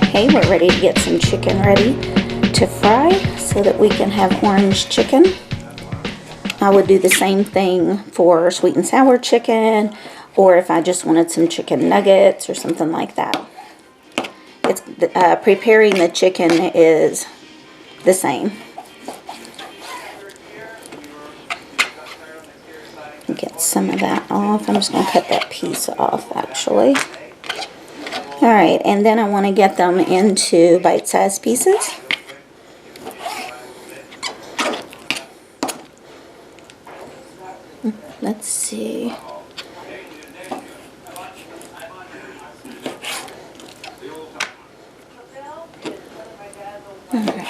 Okay, we're ready to get some chicken ready to fry so that we can have orange chicken. I would do the same thing for sweet and sour chicken, or if I just wanted some chicken nuggets or something like that. It's preparing the chicken is the same. Get some of that off. I'm just going to cut that piece off actually. Alright, and then I want to get them into bite-sized pieces. Let's see. Alright.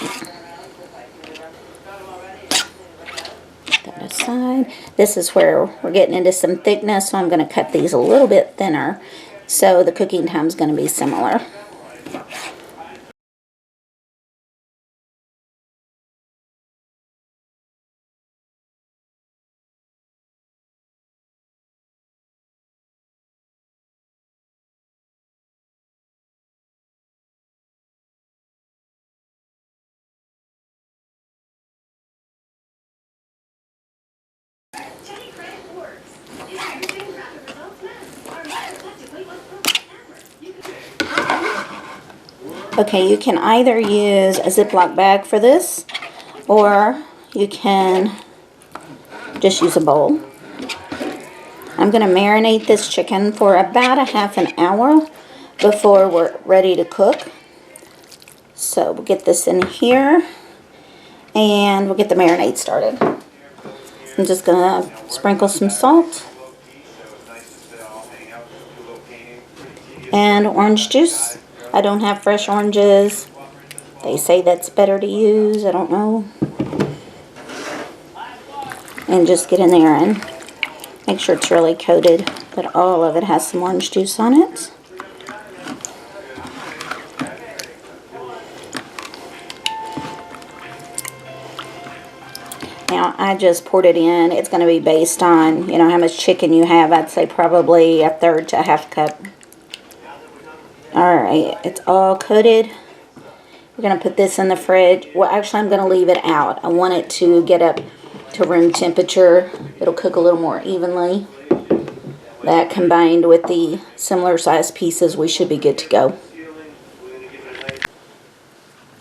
Put that aside. This is where we're getting into some thickness, so I'm going to cut these a little bit thinner. So the cooking time is going to be similar. Okay, you can either use a Ziploc bag for this, or you can just use a bowl. I'm going to marinate this chicken for about a half an hour before we're ready to cook. So we'll get this in here and we'll get the marinade started. I'm just going to sprinkle some salt and orange juice. I don't have fresh oranges. They say that's better to use. I don't know. And just get in there and make sure it's really coated, but all of it has some orange juice on it. Now, I just poured it in. It's going to be based on, how much chicken you have. I'd say probably a third to a half cup. Alright, it's all coated. We're going to put this in the fridge. Well, actually, I'm going to leave it out. I want it to get up to room temperature. It'll cook a little more evenly. That combined with the similar size pieces, we should be good to go.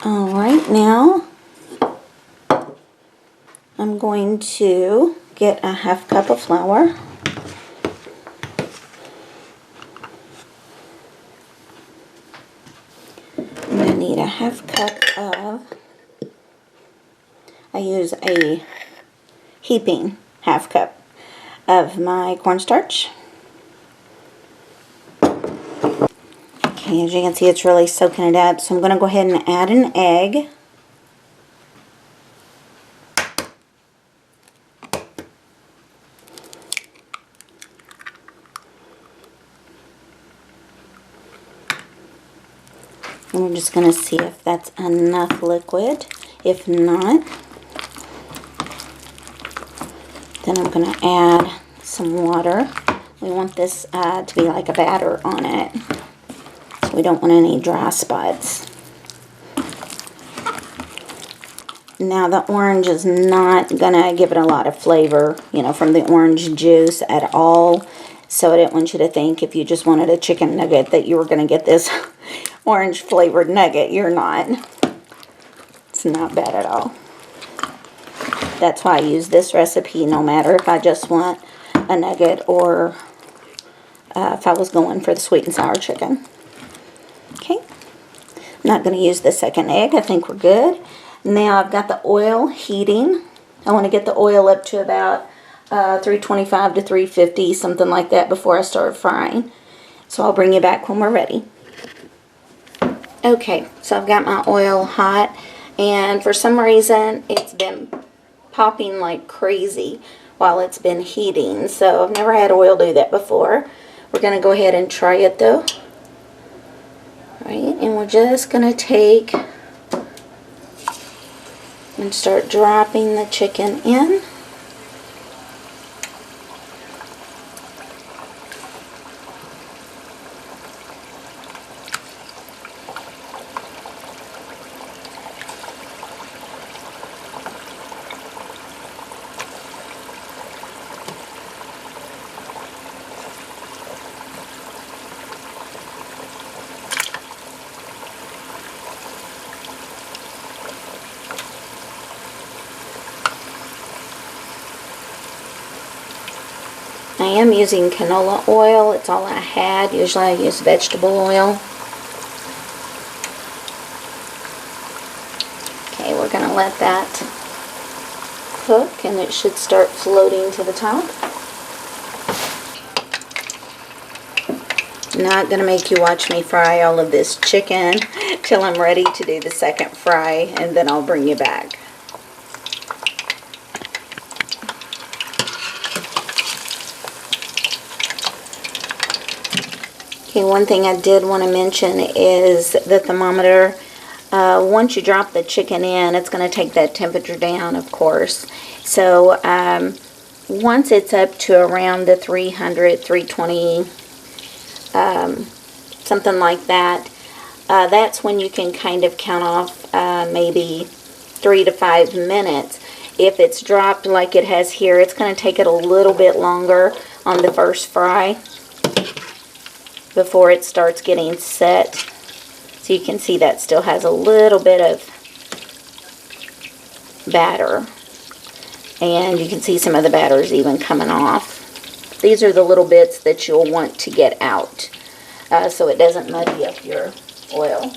Alright, now I'm going to get a half cup of flour. I'm going to need a half cup of, I use a heaping half cup of my cornstarch. Okay, as you can see, it's really soaking it up, so I'm going to go ahead and add an egg. And we're just going to see if that's enough liquid. If not, then I'm going to add some water. We want this to be like a batter on it. So we don't want any dry spots. Now the orange is not going to give it a lot of flavor, from the orange juice at all. So I didn't want you to think if you just wanted a chicken nugget that you were going to get this orange flavored nugget. You're not. It's not bad at all. That's why I use this recipe no matter if I just want a nugget or if I was going for the sweet and sour chicken. Okay. I'm not going to use the second egg. I think we're good. Now I've got the oil heating. I want to get the oil up to about 325 to 350, something like that, before I start frying. So I'll bring you back when we're ready. Okay, so I've got my oil hot, and for some reason it's been popping like crazy while it's been heating. So I've never had oil do that before. We're going to go ahead and try it though. Alright, and we're just going to take and start dropping the chicken in. am using canola oil. It's all I had. Usually I use vegetable oil. Okay, we're going to let that cook, and it should start floating to the top. Not going to make you watch me fry all of this chicken till I'm ready to do the second fry, and then I'll bring you back. Okay, one thing I did want to mention is the thermometer. Once you drop the chicken in, it's going to take that temperature down, of course. So once it's up to around the 300, 320, something like that, that's when you can kind of count off maybe 3 to 5 minutes. If it's dropped like it has here, it's going to take it a little bit longer on the first fry before it starts getting set. So you can see that still has a little bit of batter. And you can see some of the batter is even coming off. These are the little bits that you'll want to get out so it doesn't muddy up your oil.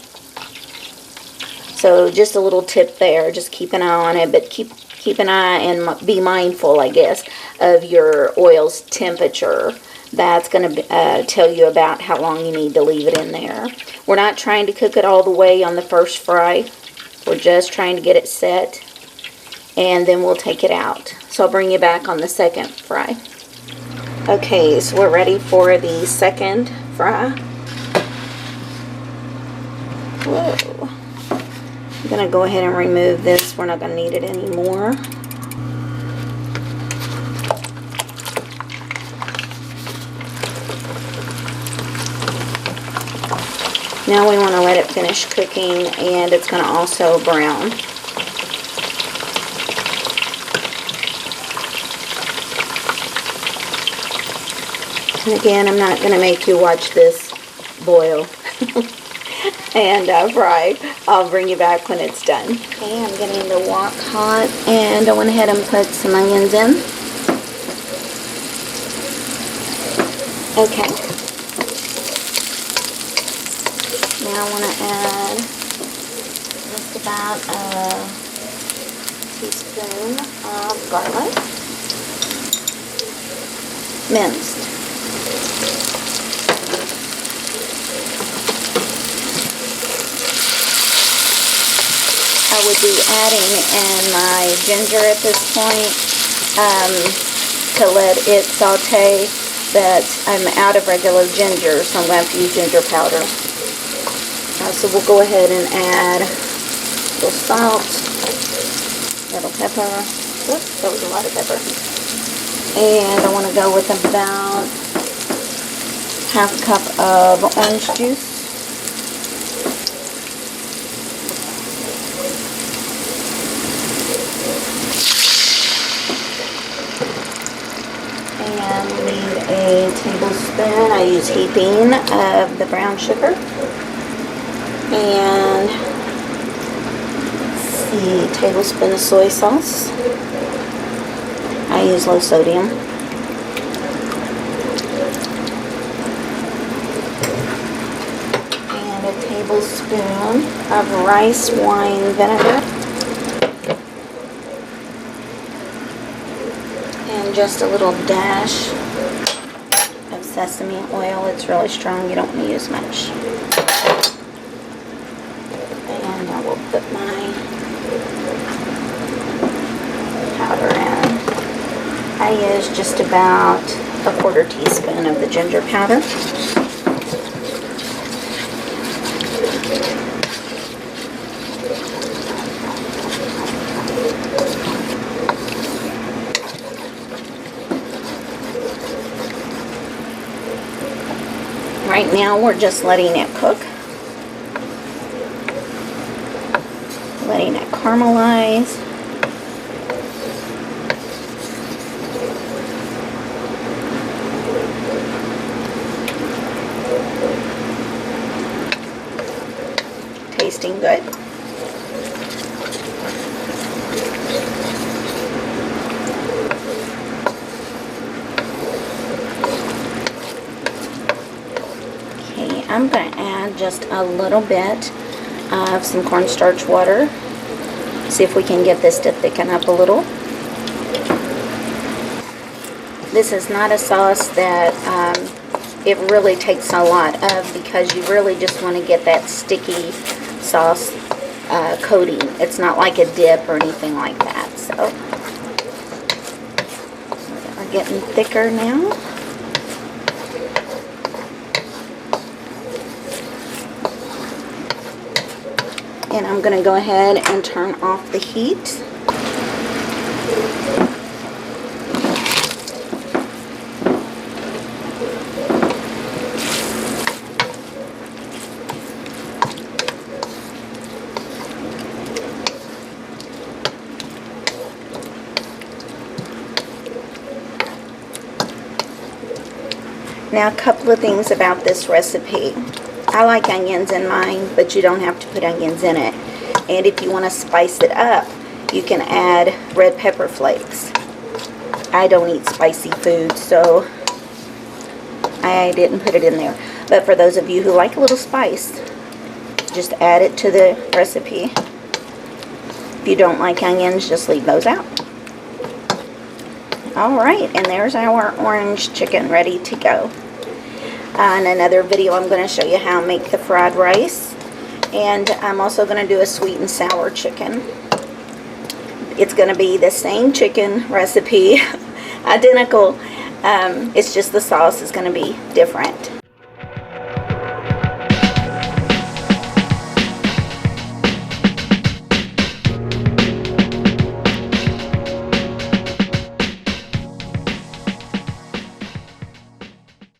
So just a little tip there. Just keep an eye on it, but keep an eye and be mindful, I guess, of your oil's temperature. That's going to tell you about how long you need to leave it in there. We're not trying to cook it all the way on the first fry. We're just trying to get it set, and then we'll take it out. So I'll bring you back on the second fry. Okay, so we're ready for the second fry. Whoa. I'm going to go ahead and remove this. We're not going to need it anymore. Now we want to let it finish cooking, and it's going to also brown. And again, I'm not going to make you watch this boil and fry. I'll bring you back when it's done. Okay, I'm getting the wok hot, and I went ahead and put some onions in. Okay. Now I want to add just about a teaspoon of garlic, minced. I would be adding in my ginger at this point to let it saute, but I'm out of regular ginger, so I'm going to have to use ginger powder. So we'll go ahead and add a little salt, a little pepper. Oops, that was a lot of pepper. And I want to go with about half a cup of orange juice. And we need a tablespoon. I use heaping of the brown sugar. And let's see, a tablespoon of soy sauce. I use low sodium. And a tablespoon of rice wine vinegar. And just a little dash of sesame oil. It's really strong, you don't want to use much. And I will put my powder in. I use just about a 1/4 teaspoon of the ginger powder. Right now we're just letting it cook. Letting it caramelize. Tasting good. I'm going to add just a little bit of some cornstarch water. See if we can get this to thicken up a little. This is not a sauce that it really takes a lot of, because you really just want to get that sticky sauce coating. It's not like a dip or anything like that. So we're getting thicker now. And I'm going to go ahead and turn off the heat. Now, a couple of things about this recipe. I like onions in mine, but you don't have to put onions in it. And if you want to spice it up, you can add red pepper flakes. I don't eat spicy food, so I didn't put it in there. But for those of you who like a little spice, just add it to the recipe. If you don't like onions, just leave those out. Alright, and there's our orange chicken ready to go. In another video, I'm going to show you how to make the fried rice. And I'm also going to do a sweet and sour chicken. It's going to be the same chicken recipe, identical. It's just the sauce is going to be different.